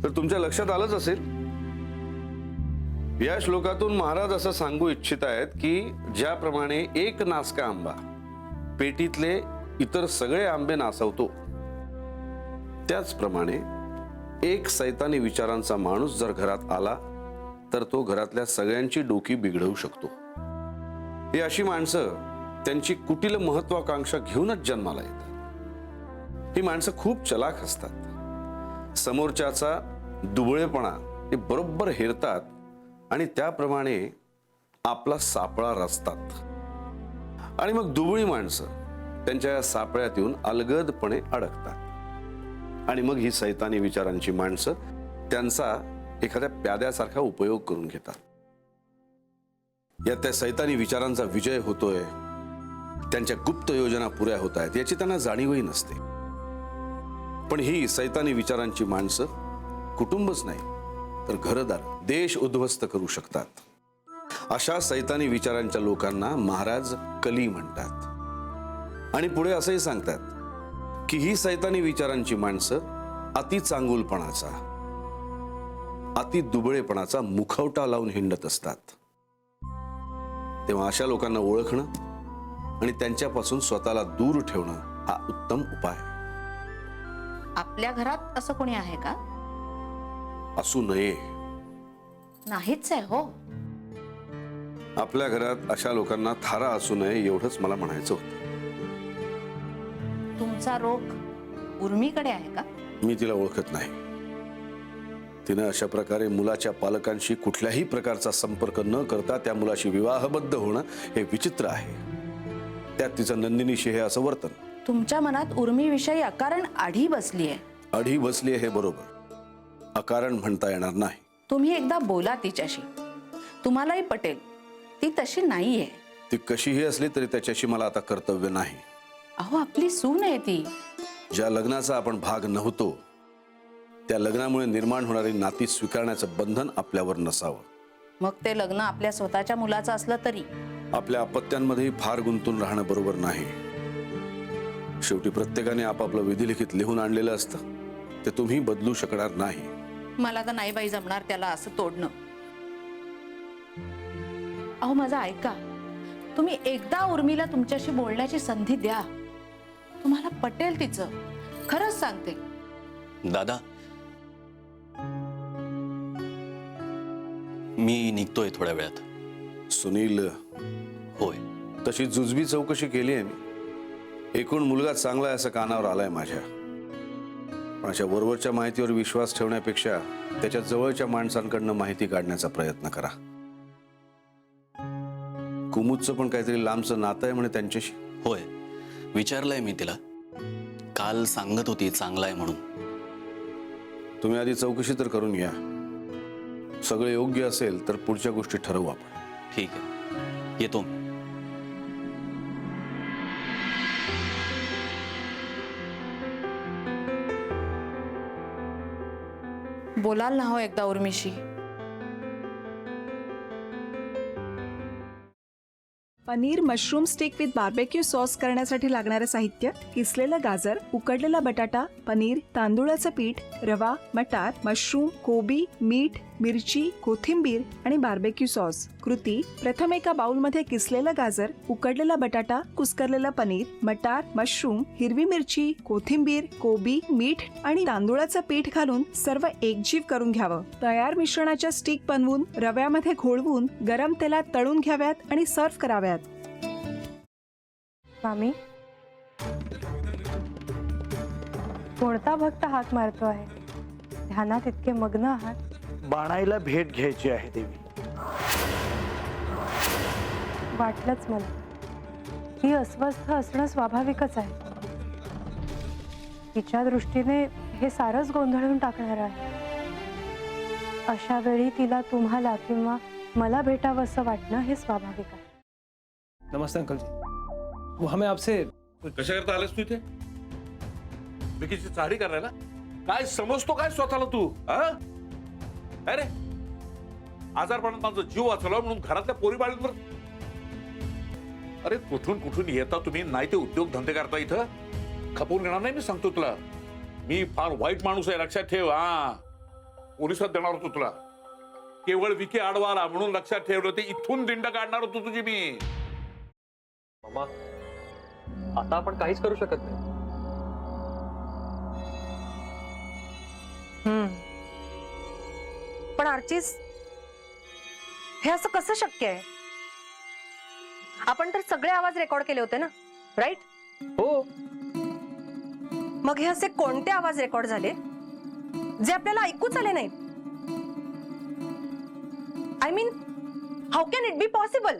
तर तुमच्या लक्षात आलंच असेल, या श्लोकातून महाराज असं सांगू इच्छित आहेत की ज्याप्रमाणे एक नासका आंबा पेटीतले इतर सगळे आंबे नासवतो, त्याचप्रमाणे एक सैतानी विचारांचा माणूस जर घरात आला तर तो घरातल्या सगळ्यांची डोकी बिघडवू शकतो। ही अशी माणसं त्यांची कुटील महत्वाकांक्षा घेऊनच जन्माला येतात। ही माणसं खूप चलाख असतात, समोरच्याचा दुबळेपणा ते बरोबर हेरतात आणि त्याप्रमाणे आपला सापळा रचतात आणि मग दुबळी माणसं त्यांच्या या सापळ्यात येऊन अलगदपणे अडकतात आणि मग ही सैतानी विचारांची माणसं त्यांचा एखाद्या प्याद्यासारखा उपयोग करून घेतात। या त्या सैतानी विचारांचा विजय होतोय, त्यांच्या गुप्त योजना पुऱ्या होत आहेत याची त्यांना जाणीवही नसते। पण ही सैतानी विचारांची माणसं कुटुंबच नाही तर घरदार, देश उद्ध्वस्त करू शकतात। अशा सैतानी विचारांच्या लोकांना महाराज कली म्हणतात आणि पुढे असंही सांगतात की ही सैतानी विचारांची माणसं अति चांगुलपणाचा, अति दुबळेपणाचा मुखवटा लावून हिंडत असतात। तेव्हा अशा लोकांना ओळखणं आणि त्यांच्यापासून स्वतःला दूर ठेवणं हा उत्तम उपाय। आपल्या घरात असं कोणी आहे का? असू नये। नाहीच आहे हो। आपल्या घरात अशा लोकांना थारा असू नये एवढंच मला म्हणायचं होतं। तुमचा रोग उर्मीकडे आहे का? मी तिला ओळखत नाही। तिने अशा प्रकारे मुलाच्या पालकांशी कुठल्याही प्रकारचा संपर्क न करता त्या मुलाशी विवाहबद्ध होणं हे विचित्र आहे। त्यात तिचं नंदिनीशी हे असं वर्तन। तुमच्या मनात उर्मीविषयी अकारण आढी बसली आहे। आढी बसली हे बरोबर, अकारण म्हणता येणार नाही। तुम्ही एकदा बोला तिच्याशी, तुम्हालाही पटेल ती तशी नाहीये। ती कशीही असली तरी त्याच्याशी मला आता कर्तव्य नाही। अहो आपली सून आहे ती। ज्या लग्नाचा आपण भाग नव्हतो त्या लग्नामुळे निर्माण होणारी नाती स्वीकारण्याचं बंधन आपल्यावर नसावं। मग ते लग्न आपल्या स्वतःच्या मुलाचं असलं तरी आपल्या अपत्यांमध्ये फार गुंतून राहणं बरोबर नाही। शेवटी प्रत्येकाने आपापलं विधिलिखित लिहून आणलेलं असतं, ते तुम्ही बदलू शकणार नाही। मला तर नाही बाई जमणार त्याला असं तोडणं। अहो माझं ऐका, तुम्ही एकदा उर्मीला तुमच्याशी बोलण्याची संधी द्या, तुम्हाला पटेल तिचं। खरंच सांगते। दादा, मी निघतोय थोड्या वेळात। सुनील, होय, तशी जुजबी चौकशी केली आहे मी। एकूण मुलगा चांगला आहे असं कानावर आलंय माझ्या। पण अशा वरवरच्या माहितीवर विश्वास ठेवण्यापेक्षा त्याच्या जवळच्या माणसांकडनं माहिती काढण्याचा प्रयत्न करा। कुमुदचं पण काहीतरी लांबचं नातं आहे म्हणे त्यांच्याशी। होय, विचारलंय मी तिला, काल सांगत होती चांगला आहे म्हणून। तुम्ही आधी चौकशी तर करून घ्या, सगळे योग्य असेल तर पुढच्या गोष्टी ठरवू आपण। ठीक आहे, येतो मी। बोलाल ना हो एकदा उर्मीशी। Paneer mushroom stick with barbecue sauce करण्यासाठी लागणारे साहित्य: किसलेलं गाजर, उकडलेला बटाटा, पनीर, तांदूळाचं पीठ, रवा, मटार, मशरूम, कोबी, मीठ, मिरची, कोथिंबीर आणि बार्बेक्यू सॉस। कृती: प्रथम एका बाउलमध्ये किसलेलं गाजर, उकडलेला बटाटा, कुस्करलेलं पनीर, मटार, मशरूम, हिरवी मिरची, कोथिंबीर, कोबी, मीठ आणि तांदूळाचं पीठ घालून सर्व एकजीव करून घ्यावं। तयार मिश्रणाच्या स्टिक बनवून रव्यामध्ये घोळवून गरम तेलात तळून घ्याव्यात आणि सर्व्ह कराव्यात। मामी, कोणता भक्त हाक मारतो आहे? ध्यानात इतके मग्न आहात? बाणाईला भेट घ्यायची आहे देवी। वाटलंच मला, ती अस्वस्थ असणं स्वाभाविकच आहे। तिच्या दृष्टीने हे सारंच गोंधळून टाकणार आहे। अशा वेळी तिला तुम्हाला किंवा मला भेटावं असं वाटणं हे स्वाभाविक आहे। नमस्ते अंकल जी, वो हमें आपसे कशा करता आलास तू इथे? विकीची चाळी करायला? काय समजतो काय स्वतःला तू? अरे आजारपणात माझा जीव वाचवला म्हणून घरातल्या पोरी बाळींवर अरे कुठून कुठून येता तुम्ही? नाही ते उद्योग धंदे करता इथं खपवून घेणार नाही मी सांगतो तुला। मी फार वाईट माणूस आहे, लक्षात ठेव। पोलिसात देणार होतो तुला. केवळ विकी आडवा आला म्हणून लक्षात ठेवलं, ते इथून दिंड काढणार होतो तुझी मी. मामा आता आपण काहीच करू शकत नाही. पण आर्चिस, हे असं कसं शक्य आहे? आपण तर सगळे आवाज रेकॉर्ड केले होते ना, राईट? हो, मग हे असे कोणते आवाज रेकॉर्ड झाले जे आपल्याला ऐकूच आले नाहीत? I mean, how can it be possible?